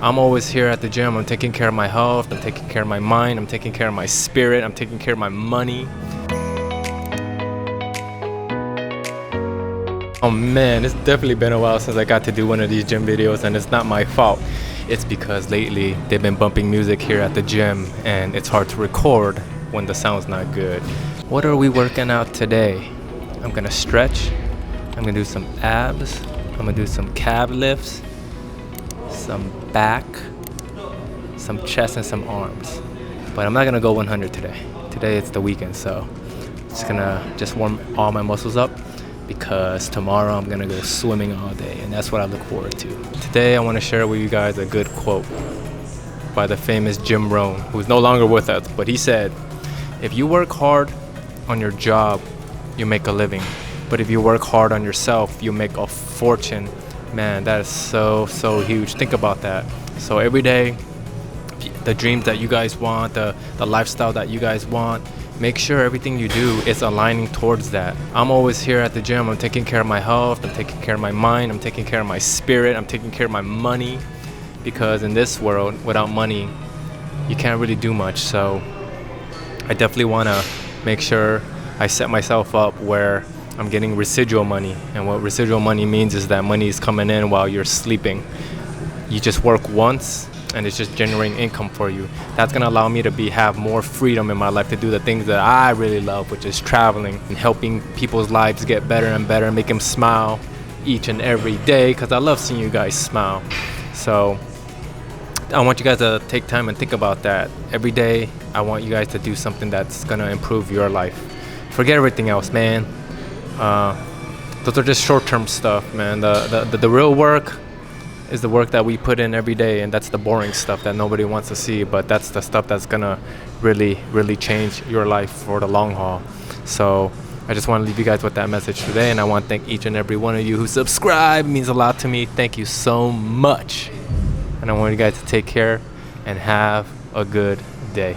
I'm always here at the gym. I'm taking care of my health, I'm taking care of my mind, I'm taking care of my spirit, I'm taking care of my money. Oh man, it's definitely been a while since I got to do one of these gym videos, and it's not my fault. It's because lately they've been bumping music here at the gym and it's hard to record when the sound's not good. What are we working out today? I'm gonna stretch, I'm gonna do some abs, I'm gonna do some calf lifts, some back, some chest and some arms. But I'm not gonna go 100 today. Today it's the weekend, so just gonna warm all my muscles up, because tomorrow I'm gonna go swimming all day, and that's what I look forward to. Today I want to share with you guys a good quote by the famous Jim Rohn, who's no longer with us, but he said, if you work hard on your job, you make a living, but if you work hard on yourself, you make a fortune. Man, that is so huge. Think about that. So every day, the dreams that you guys want, the lifestyle that you guys want, make sure everything you do is aligning towards that. I'm always here at the gym. I'm taking care of my health, I'm taking care of my mind, I'm taking care of my spirit, I'm taking care of my money, because in this world, without money, you can't really do much. So I definitely want to make sure I set myself up where I'm getting residual money. And what residual money means is that money is coming in while you're sleeping. You just work once and it's just generating income for you. That's gonna allow me to have more freedom in my life to do the things that I really love, which is traveling and helping people's lives get better and better, make them smile each and every day, because I love seeing you guys smile. So I want you guys to take time and think about that. Every day, I want you guys to do something that's gonna improve your life. Forget everything else, man. Those are just short-term stuff, man. The real work is the work that we put in every day, and that's the boring stuff that nobody wants to see, but that's the stuff that's gonna really change your life for the long haul. So I just want to leave you guys with that message today, and I want to thank each and every one of you who subscribe. It means a lot to me. Thank you so much, and I want you guys to take care and have a good day.